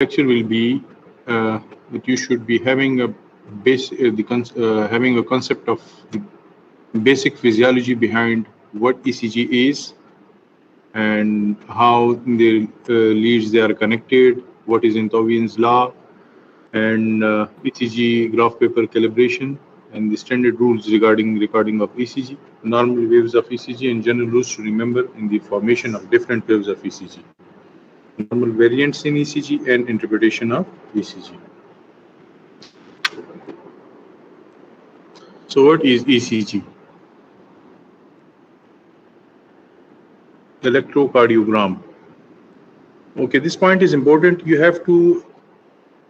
lecture will be that you should be having a having a concept of the basic physiology behind what ECG is and how the leads they are connected, what is Enthovian's law, and ECG graph paper calibration, and the standard rules regarding recording of ECG, normal waves of ECG, and general rules to remember in the formation of different waves of ECG, normal variants in ECG, and interpretation of ECG. So what is ECG? Electrocardiogram. Okay, this point is important. You have to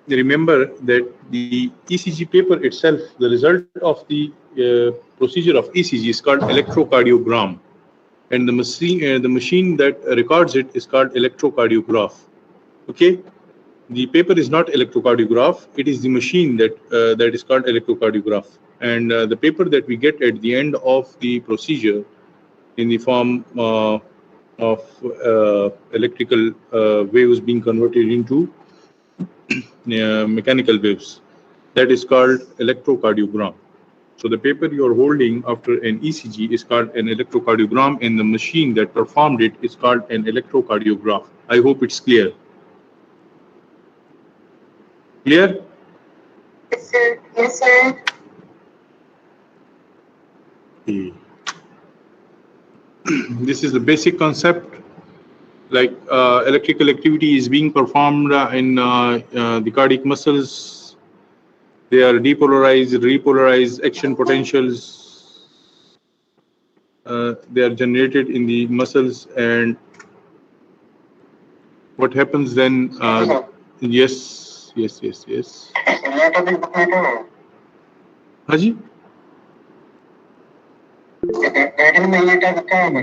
remember that the ECG paper itself, the result of the procedure of ECG is called electrocardiogram, and the machine that records it is called electrocardiograph. Okay, the paper is not electrocardiograph; it is the machine that that is called electrocardiograph, and the paper that we get at the end of the procedure in the form of electrical waves being converted into mechanical waves, that is called electrocardiogram. So the paper you are holding after an ECG is called an electrocardiogram, and the machine that performed it is called an electrocardiograph. I hope it's clear. Clear? Yes, sir. Yes, sir. Okay. This is the basic concept. Like electrical activity is being performed in the cardiac muscles. They are depolarized, repolarized action potentials. They are generated in the muscles, and what happens then? Yes. Haji?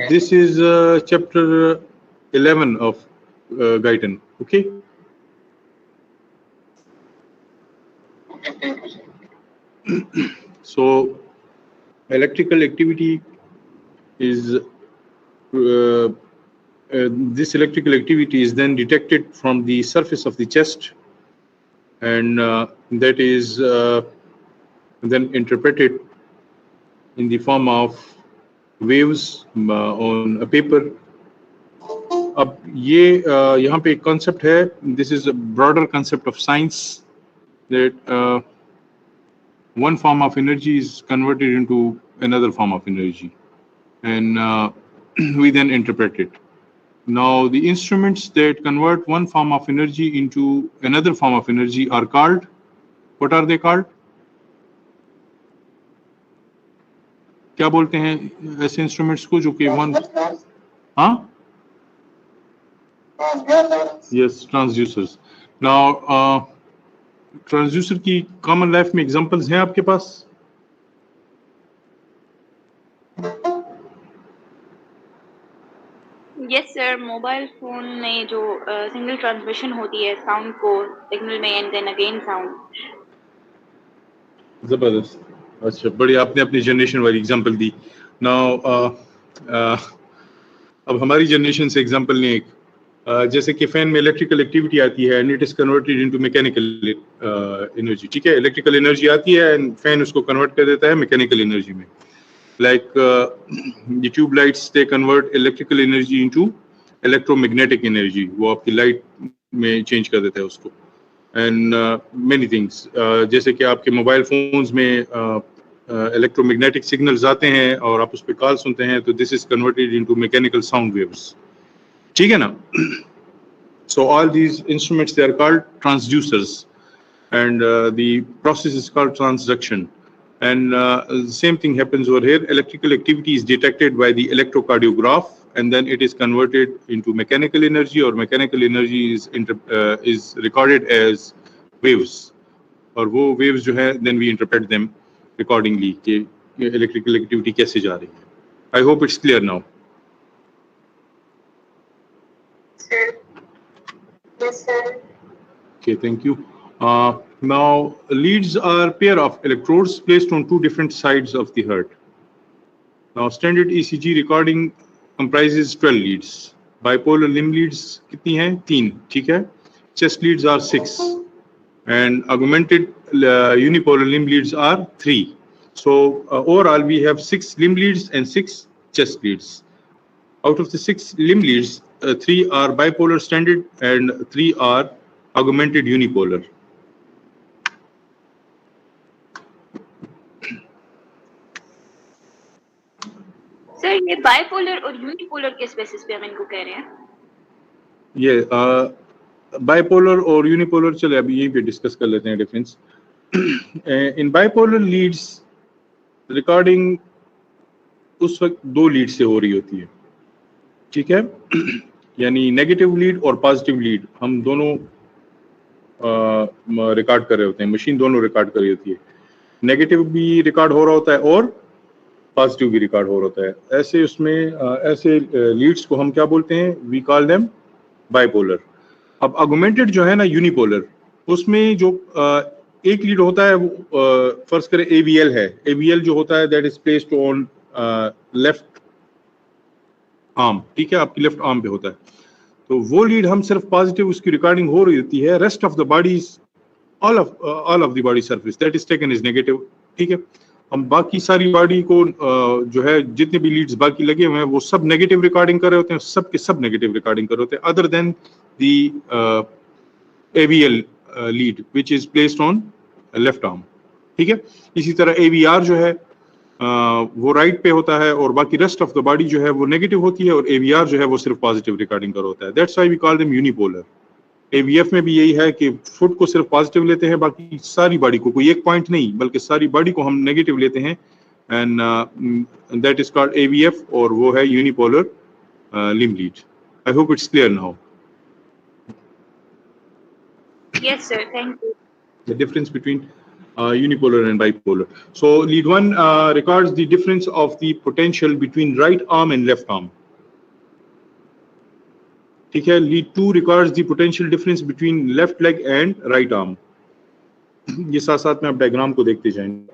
This is chapter 11 of Guyton. Okay. So, electrical activity is this electrical activity is then detected from the surface of the chest, and that is then interpreted in the form of waves on a paper. अब ये यहाँ पे एक concept है. This is a broader concept of science, that one form of energy is converted into another form of energy, and we then interpret it. Now, the instruments that convert one form of energy into another form of energy are called, what are they called? क्या बोलते हैं ऐसे instruments को जो कि one, हाँ, yes, transducers. Now, transducer की common life में एग्जांपल्स हैं आपके पास? यस सर, मोबाइल फोन में जो सिंगल ट्रांसमिशन होती है साउंड को सिग्नल में एंड देन अगेन साउंड. जबरदस्त. अच्छा, बड़ी आपने अपनी जनरेशन वाली एग्जांपल दी. नाउ अब हमारी जनरेशन से एग्जांपल ने एक जैसे कि फैन में इलेक्ट्रिकल एक्टिविटी आती है and it is converted into mechanical energy. ठीक है, इलेक्ट्रिकल एनर्जी आती है एंड फैन उसको कन्वर्ट कर देता है मैकेनिकल एनर्जी में. Like the tube lights, they convert electrical energy into electromagnetic energy. वो आपकी लाइट में चेंज कर देता है उसको. एंड मेनी थिंग्स, जैसे कि आपके मोबाइल फोन्स में इलेक्ट्रोमैग्नेटिक सिग्नल्स आते हैं और आप उस पर कॉल सुनते हैं, तो this is converted into mechanical sound waves. ठीक है ना? So all these instruments, they are called transducers, and the process is called transduction. And the same thing happens over here. Electrical activity is detected by the electrocardiograph, and then it is converted into mechanical energy, or mechanical energy is recorded as waves. और वो waves जो है, then we interpret them accordingly कि electrical activity कैसे जा रही है. I hope it's clear now. Yes, sir. Okay, thank you. Now, leads are pair of electrodes placed on two different sides of the heart. Now, standard ECG recording comprises 12 leads. Bipolar limb leads कितनी हैं? 3. ठीक है. chest leads are 6, and augmented unipolar limb leads are 3. So overall, we have 6 limb leads and 6 chest leads. Out of the 6 limb leads, 3 are bipolar standard and 3 are augmented unipolar. Sir ये bipolar और unipolar किस basis पे हम इनको कह रहे हैं? ये बाइपोलर और यूनिपोलर, चले अभी यही पे डिस्कस कर लेते हैं डिफरेंस. इन बाइपोलर लीड्स रिकॉर्डिंग उस वक्त 2 लीड से हो रही होती है, ठीक है. यानी नेगेटिव लीड और पॉजिटिव लीड हम दोनों रिकॉर्ड कर रहे होते हैं, मशीन दोनों रिकॉर्ड कर रही होती है. नेगेटिव भी रिकॉर्ड हो रहा होता है और पॉजिटिव भी रिकॉर्ड हो रहा होता है. ऐसे उसमें ऐसे लीड्स को हम क्या बोलते हैं? We call them bipolar. अब ऑगमेंटेड जो है ना यूनिपोलर, उसमें जो एक लीड होता है वो फर्स्ट करें AVL है. AVL जो होता है that is placed on left arm, ठीक है, आपकी लेफ्ट आर्म पे होता है. तो वो लीड हम सिर्फ पॉजिटिव उसकी रिकॉर्डिंग हो रही होती है. Rest of the body, all of the body surface that is taken is negative, ठीक है. हम बाकी सारी बॉडी को जो है जितने भी लीड्स बाकी लगे हुए हैं वो सब नेगेटिव रिकॉर्डिंग कर रहे होते हैं, सब के सब नेगेटिव रिकॉर्डिंग कर रहे होते हैं, other than the AVL lead which is placed on left arm, ठीक है. इसी तरह AVR जो है वो राइट पे होता है और बाकी रेस्ट ऑफ द बॉडी जो है वो नेगेटिव होती है और AVR जो है वो सिर्फ पॉजिटिव रिकॉर्डिंग कर होता है. That's why we call them unipolar. AVF में भी यही है कि फुट को सिर्फ पॉजिटिव लेते हैं, बाकी सारी बॉडी को, कोई एक पॉइंट नहीं बल्कि सारी बॉडी को हम नेगेटिव लेते हैं, and that is called AVF और वो है unipolar limb lead. I hope it's clear now. Yes sir, thank you. The difference between unipolar and bipolar. So lead 1 records the difference of the potential between right arm and left arm. ठीक है. Lead 2 records the potential difference between left leg and right arm. ये साथ साथ में आप diagram को देखते जाएंगे.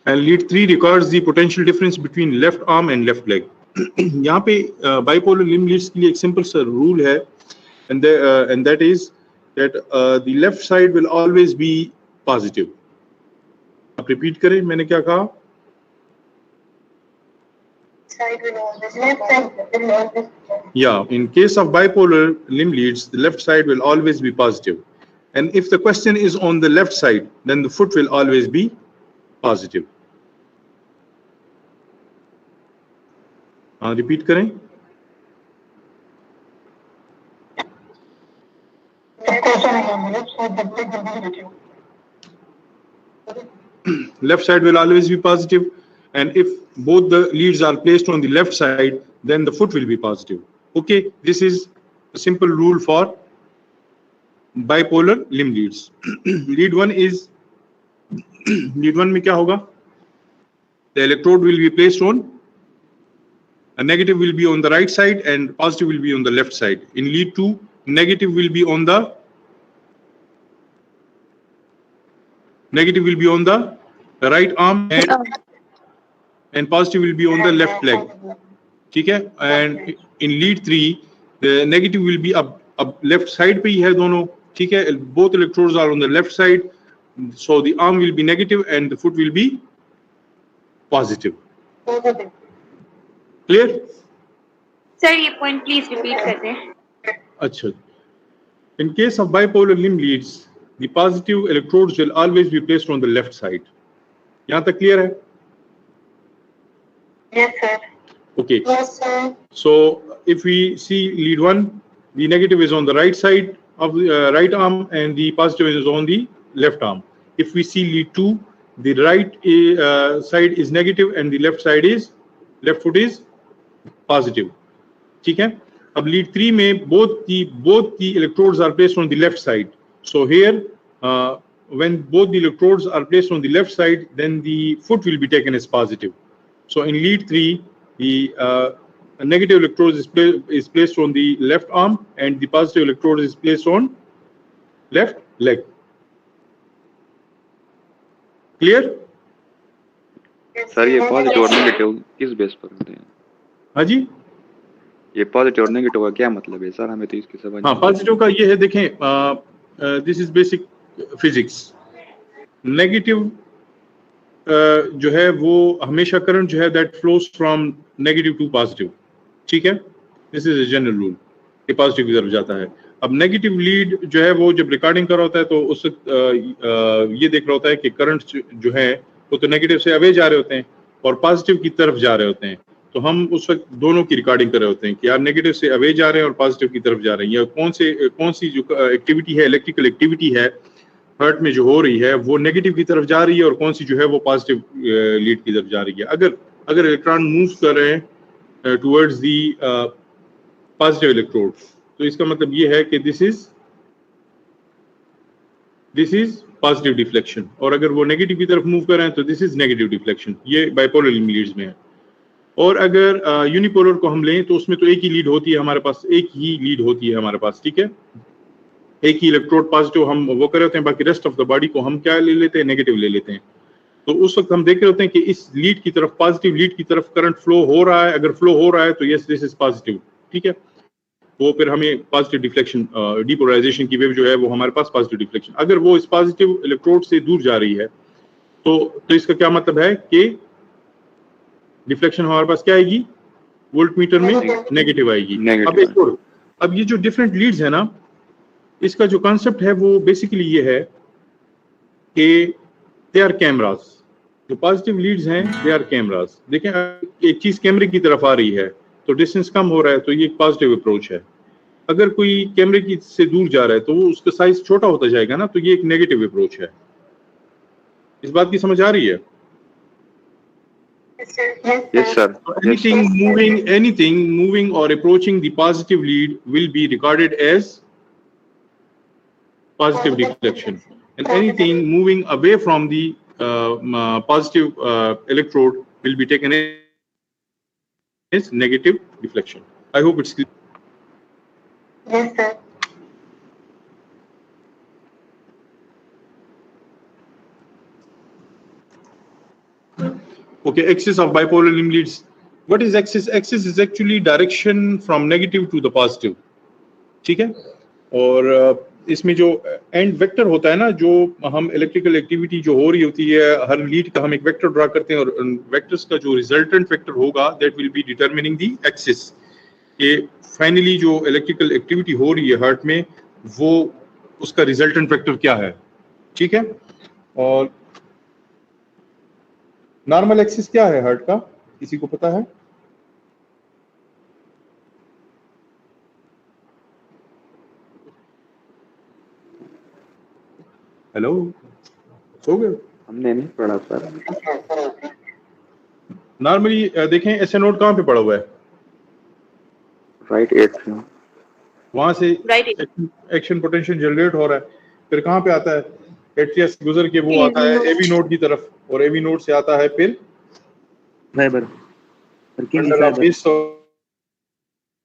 And lead 3 records the potential difference between left arm and left leg. यहाँ पे bipolar limb leads के लिए एक सिंपल सा रूल है, and that is that the left side will always be positive. आप रिपीट करें, मैंने क्या कहा? Side will always left side will always. Yeah, in case of bipolar limb leads, the left side will always be positive. And if the question is on the left side, then the foot will always be positive. Repeat करें. Left side will always be positive, and if both the leads are placed on the left side, then the foot will be positive. Okay, this is a simple rule for bipolar limb leads. Lead 1 is lead 1 में क्या होगा? The electrode will be placed on, a negative will be on the right side and positive will be on the left side. In lead 2, negative will be on the right arm and positive will be on the left leg. ठीक है. And in lead 3, the negative will be up left side पे ही है दोनों, ठीक है. Both electrodes are on the left side, so the arm will be negative and the foot will be positive. Clear? Sir ये point please repeat कर दें. अच्छा. In case of bipolar limb leads, the positive electrodes will always be placed on the left side. यहाँ तक clear है? Yes sir. Okay. Yes sir. So if we see lead 1, the negative is on the right side of the right arm and the positive is on the left arm. If we see lead 2, the right side is negative and the left foot is positive. ठीक है. अब lead 3 में both the electrodes are placed on the left side. So here when both the electrodes are placed on the left side, then the foot will be taken as positive. So in lead 3, the negative electrode is placed on the left arm and the positive electrode is placed on left leg. Clear? Sir ये positive और negative किस base पर होते हैं? हाँ जी, ये positive और negative का क्या मतलब है सर? हमें तो इसकी समझ हाँ, पॉजिटिव का ये है, देखें this is basic physics. Negative जो है वो हमेशा करंट जो है that flows from negative to positive, ठीक है, this is a general rule, ये पॉजिटिव की तरफ जाता है। अब नेगेटिव लीड जो है वो जब रिकॉर्डिंग कर रहा होता है तो उस ये देख रहा होता है कि करंट जो है वो तो नेगेटिव से अवे जा रहे होते हैं और पॉजिटिव की तरफ जा रहे होते हैं, तो हम उस वक्त दोनों की रिकॉर्डिंग कर रहे होते हैं कि यार नेगेटिव से अवे जा रहे हैं और पॉजिटिव की तरफ जा रहे हैं, या कौन सी जो एक्टिविटी है, इलेक्ट्रिकल एक्टिविटी है हर्ट में जो हो रही है वो नेगेटिव की तरफ जा रही है और कौन सी जो है वो पॉजिटिव लीड की तरफ जा रही है। अगर इलेक्ट्रॉन मूव कर रहे हैं टुवर्ड्स दी पॉजिटिव इलेक्ट्रोड, तो इसका मतलब ये है कि दिस इज पॉजिटिव डिफ्लेक्शन, और अगर वो नेगेटिव की तरफ मूव कर रहे हैं तो दिस इज नेगेटिव डिफ्लेक्शन। ये बाइपोलर लीड्स में है। और अगर यूनिपोलर को हम लें तो उसमें तो एक ही लीड होती है हमारे पास, एक ही लीड होती है हमारे पास, ठीक है, एक ही इलेक्ट्रोड पॉजिटिव हम वो कर रहे होते हैं, बाकी रेस्ट ऑफ द बॉडी को हम क्या ले लेते हैं, नेगेटिव ले लेते हैं। तो उस वक्त हम देख रहे होते हैं कि इस लीड की तरफ, पॉजिटिव लीड की तरफ करंट फ्लो हो रहा है, अगर फ्लो हो रहा है तो यस दिस इज पॉजिटिव, ठीक है, वो फिर हमें पॉजिटिव डिफ्लेक्शन, डीपोलराइजेशन की वेव जो है वो हमारे पास पॉजिटिव डिफ्लेक्शन। अगर वो इस पॉजिटिव इलेक्ट्रोड से दूर जा रही है तो इसका क्या मतलब है कि डिफ्लेक्शन हमारे पास क्या आएगी, वोल्टमीटर में नेगेटिव आएगी। अब ये जो डिफरेंट लीड्स है ना, इसका जो कॉन्सेप्ट है वो बेसिकली ये है कि दे आर कैमरास। जो पॉजिटिव लीड्स हैं दे आर कैमरास। देखें, एक चीज कैमरे की तरफ आ रही है तो डिस्टेंस कम हो रहा है, तो ये एक पॉजिटिव अप्रोच है। अगर कोई कैमरे की से दूर जा रहा है तो वो उसका साइज छोटा होता जाएगा ना, तो ये एक नेगेटिव अप्रोच है। इस बात की समझ आ रही है? Yes, sir. Anything moving or approaching the positive lead will be regarded as positive deflection, and anything moving away from the positive electrode will be taken as negative deflection. I hope it's clear. Yes, sir. Okay, axis of bipolar limb leads. What is axis? Axis is actually direction from negative to the positive. ठीक है, और इसमें जो and vector होता है ना, जो हम इलेक्ट्रिकल एक्टिविटी जो हो रही होती है हर लीड का हम एक वेक्टर ड्रा करते हैं, और वेक्टर्स का जो रिजल्टेंट वेक्टर होगा that will B determining the axis. ये फाइनली जो इलेक्ट्रिकल एक्टिविटी हो रही है हार्ट में वो उसका रिजल्टेंट वेक्टर क्या है, ठीक है। और नॉर्मल एक्सिस क्या है हार्ट का, किसी को पता है? हेलो, हो गए? हमने नहीं पढ़ा सर। नॉर्मली देखें ऐसे नोट कहाँ पे पड़ा हुआ है? राइट 8 में, वहां से एक्शन पोटेंशियल जनरेट हो रहा है, फिर कहाँ पे आता है? एटीएस गुजर के वो आता है एवी नोड की तरफ, और एवी नोड से आता है फिर फाइबर।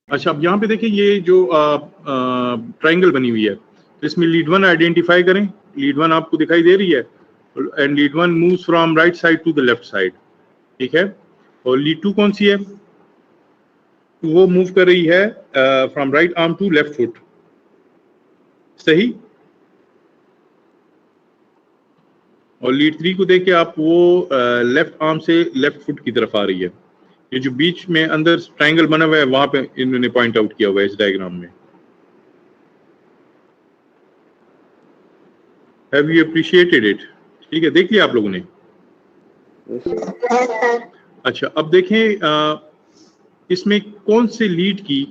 अच्छा, अब यहाँ पे देखिए ये जो ट्रायंगल बनी हुई है, तो इसमें लीड 1 आइडेंटिफाई करें। लीड 1 आपको दिखाई दे रही है, and lead 1 moves from right side to the left side, ठीक है। और लीड 2 कौन सी है? वो मूव कर रही है from right arm to left foot, सही। और लीड 3 को देख के आप वो लेफ्ट आर्म से लेफ्ट फुट की तरफ आ रही है। ये जो बीच में अंदर ट्रायंगल बना हुआ है वहां पे इन्होंने पॉइंट आउट किया हुआ है इस डायग्राम में। Have you appreciated it? ठीक है, देख लिया आप लोगों ने? अच्छा, अब देखें इसमें कौन से लीड की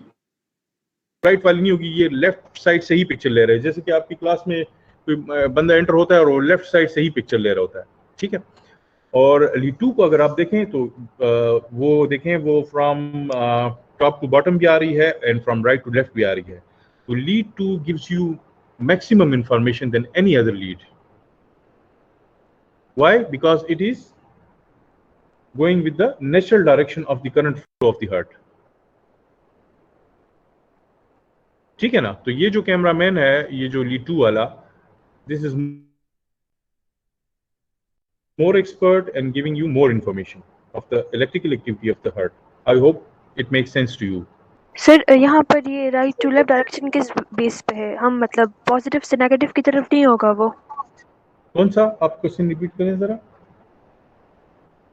राइट वाली नहीं होगी, ये लेफ्ट साइड से ही पिक्चर ले रहे हैं। जैसे कि आपकी क्लास में कोई बंदा एंटर होता है और वो लेफ्ट साइड से ही पिक्चर ले रहा होता है, ठीक है। और लीड 2 को अगर आप देखें तो वो देखें वो फ्रॉम टॉप टू बॉटम भी आ रही है and from right to left भी आ रही है। तो lead 2 gives you maximum information than any other lead. Why? Because it is going with the natural direction of the current flow of the heart. ठीक है ना? तो ये जो कैमरामैन है, ये जो लीड 2 वाला, this is more expert and giving you more information of the electrical activity of the heart. I hope it makes sense to you. Sir यहाँ पर ये राइट टू लेफ्ट डायरेक्शन किस बेस पे है? हम मतलब पॉजिटिव से नेगेटिव की तरफ नहीं होगा वो? कौन सा? आप क्वेश्चन रिपीट करें जरा।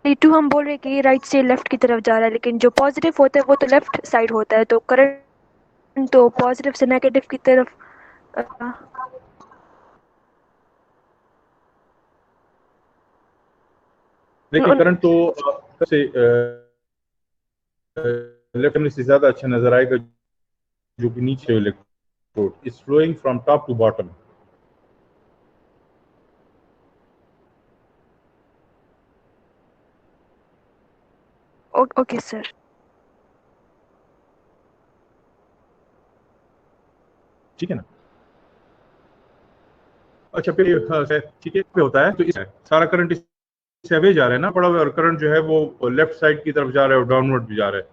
ये टू हम बोल रहे हैं कि ये राइट से लेफ्ट की तरफ जा रहा है, लेकिन जो पॉजिटिव होता है वो तो लेफ्ट साइड होता है, तो करंट तो पॉजिटिव से नेगेटिव की तरफ देखिए करंट तो से लेफ्ट में से ज्यादा अच्छा नजर आएगा, जो कि नीचे electrode is flowing from top to bottom. Okay sir. ठीक है ना? अच्छा फिर हाँ, ठीक है पे होता है तो इस सारा करंट इससे अवे जा रहा है ना, पड़ा हुआ है, और करंट जो है वो लेफ्ट साइड की तरफ जा रहा है और डाउनवर्ड भी जा रहा है।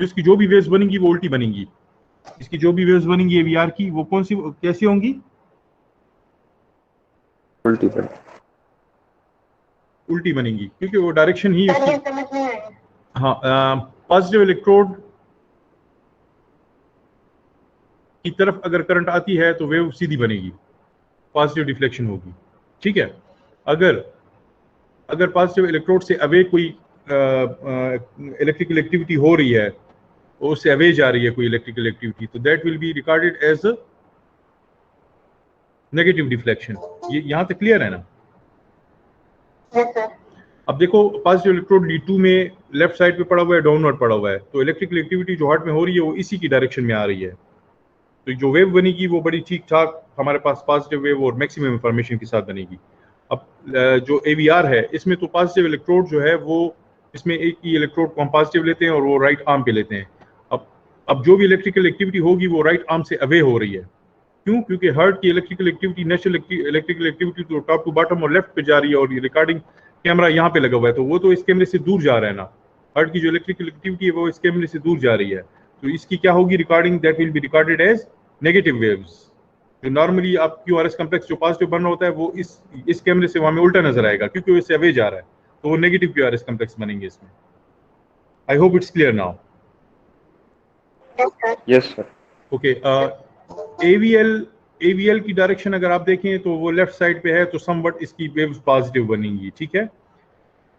तो इसकी जो भी वेव्स बनेंगी वो उल्टी बनेंगी। इसकी जो भी वेव्स बनेंगी एवीआर की, वो कौन सी कैसी होंगी? उल्टी पर। उल्टी बनेंगी, क्योंकि वो डायरेक्शन ही सर उसकी। ये समझ नहीं आई। हाँ, पॉजिटिव इलेक्ट्रोड की तरफ अगर करंट आती है तो वेव सीधी बनेगी, पॉजिटिव डिफ्लेक्शन होगी। ठीक है। अगर अगर पॉजिटिव इलेक्ट्रोड से अवे कोई इलेक्ट्रिकल एक्टिविटी हो रही है, उससे अवे जा रही है कोई इलेक्ट्रिकल एक्टिविटी, तो that will be recorded as negative deflection. ये यहां तक क्लियर है ना? Yes sir. अब देखो पॉजिटिव इलेक्ट्रोड D2 में लेफ्ट साइड पे पड़ा हुआ है, डाउनवर्ड पड़ा हुआ है, तो इलेक्ट्रिकल एक्टिविटी जो हार्ट में हो रही है वो इसी की डायरेक्शन में आ रही है। तो जो वेव बनेगी वो बड़ी ठीक ठाक हमारे पास पॉजिटिव वेव और मैक्सिमम इंफॉर्मेशन के साथ बनेगी। अब जो AVR है इसमें तो पॉजिटिव इलेक्ट्रोड जो है वो, इसमें एक ही इलेक्ट्रोड को हम पॉजिटिव लेते हैं और वो राइट आर्म पे लेते हैं। अब जो भी इलेक्ट्रिकल एक्टिविटी होगी वो राइट आर्म से अवे हो रही है। क्यों? क्योंकि हार्ट की electrical activity, natural electrical activity तो टॉप टू बॉटम और लेफ्ट पे जा रही है, और ये रिकॉर्डिंग कैमरा यहाँ पे लगा हुआ है, तो वो तो इस कैमरे से दूर जा रहा है ना। हार्ट की जो इलेक्ट्रिकल एक्टिविटी है वो इस कैमरे से दूर जा रही है, तो इसकी क्या होगी recording? That will be recorded as negative waves. जो नॉर्मली आप QRS कॉम्प्लेक्स जो पॉजिटिव बन रहा होता है वो इस कैमरे से वहां में उल्टा नजर आएगा, क्योंकि वो इससे अवे जा रहा है, तो वो नेगेटिव QRS कॉम्प्लेक्स बनेंगे इसमें। आई hope it's clear now. Yes sir. Yes sir. Okay. AVL की डायरेक्शन अगर आप देखें तो वो लेफ्ट साइड पे है, तो समवट इसकी वेव्स पॉजिटिव बनेंगी। ठीक है,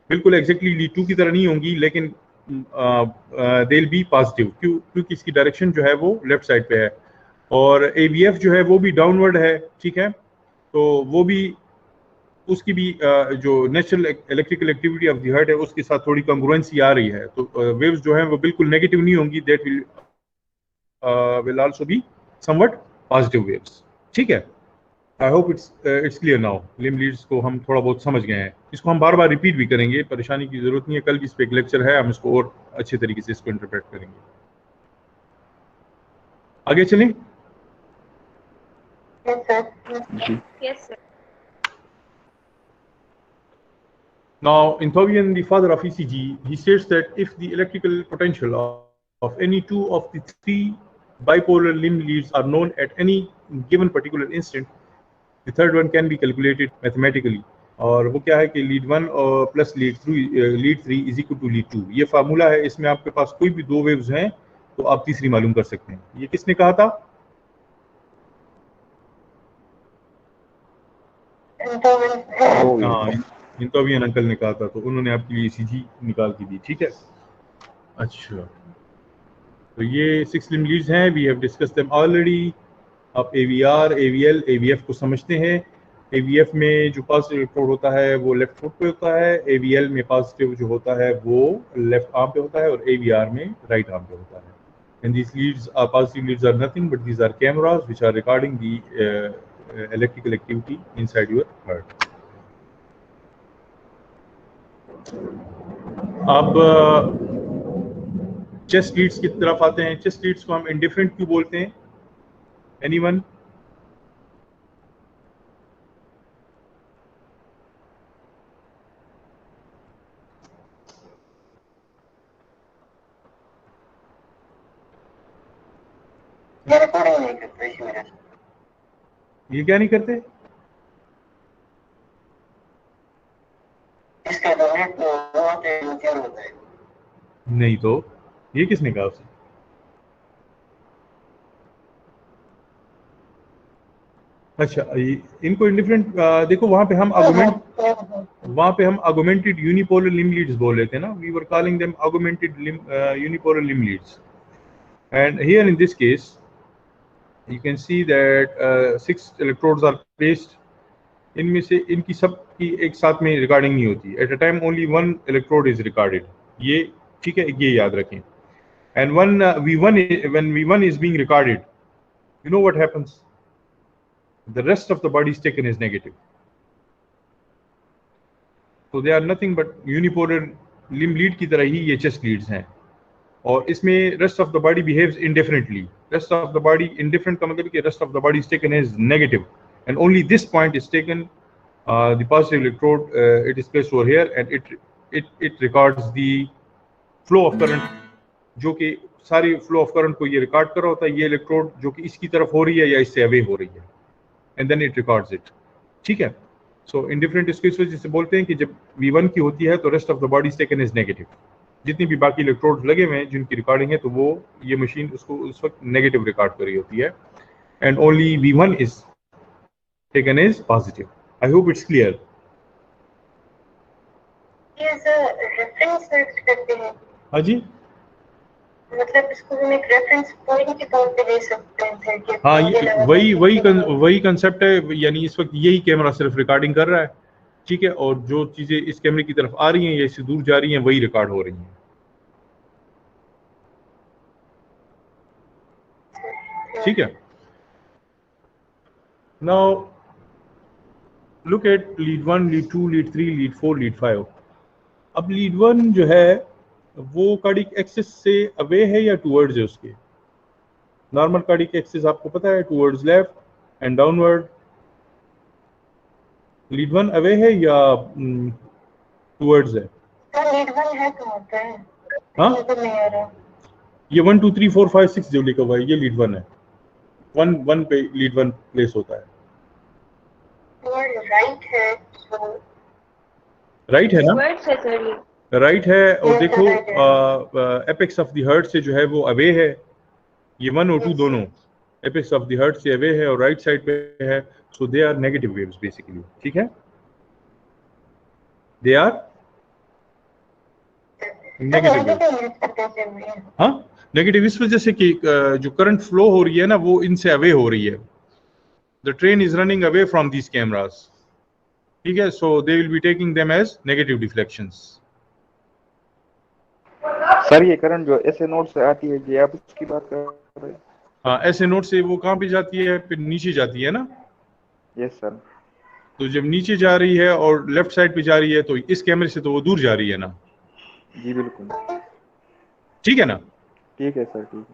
बिल्कुल एग्जैक्टली D2 की तरह नहीं होंगी, लेकिन दे विल बी पॉजिटिव। क्योंकि इसकी डायरेक्शन जो है वो लेफ्ट साइड पे है, और AVF जो है वो भी डाउनवर्ड है। ठीक है, तो वो भी, उसकी भी जो natural electrical activity of the heart है उसके साथ थोड़ी कॉन्ग्रुएंसी आ रही है, तो वेव्स जो है वो बिल्कुल नेगेटिव नहीं होंगी, that will also be somewhat positive waves. ठीक है, I hope it's clear now. Limb leads को हम थोड़ा बहुत समझ गए हैं, इसको हम बार बार रिपीट भी करेंगे, परेशानी की जरूरत नहीं है, कल भी इस पे एक लेक्चर है, हम इसको और अच्छे तरीके से इसको इंटरप्रेट करेंगे। आगे चलें। Yes sir. जी। Yes, sir. Now, Enthovian, the father of ECG, he states that if the electrical potential of any two of the three bipolar limb leads are known at any given particular instant, the third one can be calculated mathematically. और वो क्या है कि lead 1 और plus lead 3 is equal to lead 2, ये formula है। इसमें आपके पास कोई भी दो वेव्स हैं तो आप तीसरी मालूम कर सकते हैं। ये किसने कहा था? हाँ, इंटोवियन अंकल ने कहा था, तो उन्होंने आपके लिए ECG निकाल के दी। ठीक है, अच्छा, तो ये 6 लिम्ब लीड्स हैं, we have discuss them already. आप AVR, AVL, AVF को समझते हैं। AVF में जो पॉजिटिव इलेक्ट्रोड होता है वो लेफ्ट फुट पे होता है, AVL में पॉजिटिव जो होता है वो लेफ्ट आर्म पे होता है, और AVR में राइट आर्म पे होता है। And these leads are positive leads are nothing but these are cameras which are recording the electrical activity inside your heart. अब चेस्ट लीड्स की तरफ आते हैं। चेस्ट लीड्स को हम इंडिफरेंट क्यों बोलते हैं? एनीवन? ये रिकॉर्डिंग नहीं करते इसी वजह से। ये क्या नहीं करते? इसका जो नेट वो होता है वो क्या होता है? नहीं तो ये किसने कहा उसे? अच्छा, इनको इंडिफरेंट देखो वहां पे हम augmented unipolar limb leads बोल रहे थे ना, we were calling them augmented unipolar limb leads, and here in this case you can see that 6 electrodes are placed. इनमें से इनकी सब की एक साथ में रिकॉर्डिंग नहीं होती, at a time only 1 electrode is recorded, ये ठीक है, ये याद रखें. And when V1 is being recorded, you know what happens? The rest of the body is taken as negative. So they are nothing but unipolar limb lead की तरह ही ये chest leads हैं, और इसमें rest of the body behaves indifferently. Rest of the body indifferent का मतलब कि rest of the body is taken as negative, and only this point is taken, the positive electrode, it is placed over here, and it records the flow of current, जो कि सारी flow of current को ये record कर रहा होता है, ये इलेक्ट्रोड जो कि इसकी तरफ हो रही है या इससे अवे हो रही है, and then it records it. ठीक है, सो इंडिफरेंट इसको इस वजह से बोलते हैं कि जब V1 की होती है तो rest of the body is taken as negative. जितनी भी बाकी इलेक्ट्रोड्स लगे हुए हैं जिनकी रिकॉर्डिंग है, तो वो ये मशीन उसको उस वक्त नेगेटिव रिकॉर्ड कर रही होती है, and only V1 is taken as positive. I hope it's clear. ये सर रेफरेंस सेट करते हैं. हाँ जी, मतलब इसको हम एक रेफरेंस पॉइंट के तौर पे ले सकते हैं सर कि हाँ, ये वही कंसेप्ट है. यानी इस वक्त यही कैमरा सिर्फ रिकॉर्डिंग कर रहा है, ठीक है, और जो चीजें इस कैमरे की तरफ आ रही हैं या इससे दूर जा रही हैं वही रिकॉर्ड हो रही हैं. ठीक है. Now look at lead 1, lead 2, lead 3, lead 4, lead 5. अब लीड 1 जो है वो कार्डिक एक्सिस से अवे है या टूवर्ड्स है उसके? नॉर्मल कार्डिक एक्सिस आपको पता है, towards left and downward. Lead 1 away है या टूवर्ड्स है? लीड 1 है तो होता है. हाँ, नहीं आ रहा. ये 1 2 3 4 5 6 जो लिखा हुआ है ये लीड 1 है. 1 पे लीड 1 प्लेस होता है. राइट है, राइट है ना? वर्ड्स है सर ये. राइट है, और देखो एपेक्स ऑफ द हर्ट से जो है वो अवे है. ये 1 और 2 दोनों एपेक्स ऑफ द हर्ट से अवे है और राइट साइड पे है, so they are negative waves basically. ठीक है, दे आर नेगेटिव वेव्स. हाँ, नेगेटिव इस वजह से कि जो करंट फ्लो हो रही है ना वो इनसे अवे हो रही है. The train is running away from these cameras. ठीक है, so they will be taking them as negative deflections. Sir ये करंट जो ऐसे नोड से आती है, ये आप उसकी बात कर रहे हैं? हाँ, ऐसे नोड से वो कहाँ पे जाती है? फिर नीचे जाती है ना. Yes sir. तो जब नीचे जा रही है और लेफ्ट साइड पे जा रही है तो इस कैमरे से तो वो दूर जा रही है ना. जी बिल्कुल. ठीक है ना? ठीक है सर, ठीक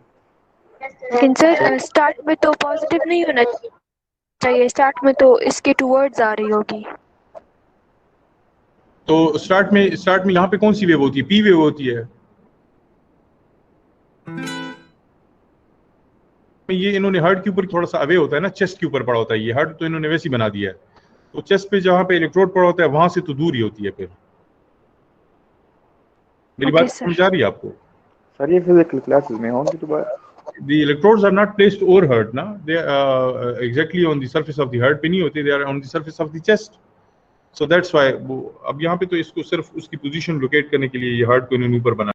है. लेकिन सर स्टार्ट में तो पॉजिटिव नहीं होना चाहिए, स्टार्ट में तो इसके टूवर्ड्स आ रही होगी. तो स्टार्ट में यहाँ पे कौन सी वेव होती है? पी वेव होती है. ये इन्होंने हार्ट के ऊपर थोड़ा सा अवे होता है ना, चेस्ट के ऊपर पड़ा होता है. ये हार्ट तो इन्होंने वैसे ही बना दिया है, तो चेस्ट पे जहाँ पे इलेक्ट्रोड पड़ा होता है वहां से तो दूर ही होती है. फिर मेरी बात समझ आ रही है आपको? सर ये फिजिकल क्लासेस में होंगे तो बात. The electrodes are not placed over heart ना, they are exactly on the surface of the heart पे नहीं होते, they are on the surface of the chest. So that's why अब यहाँ पे तो इसको सिर्फ उसकी पोजीशन लोकेट करने के लिए ये हार्ट को इन्होंने ऊपर बना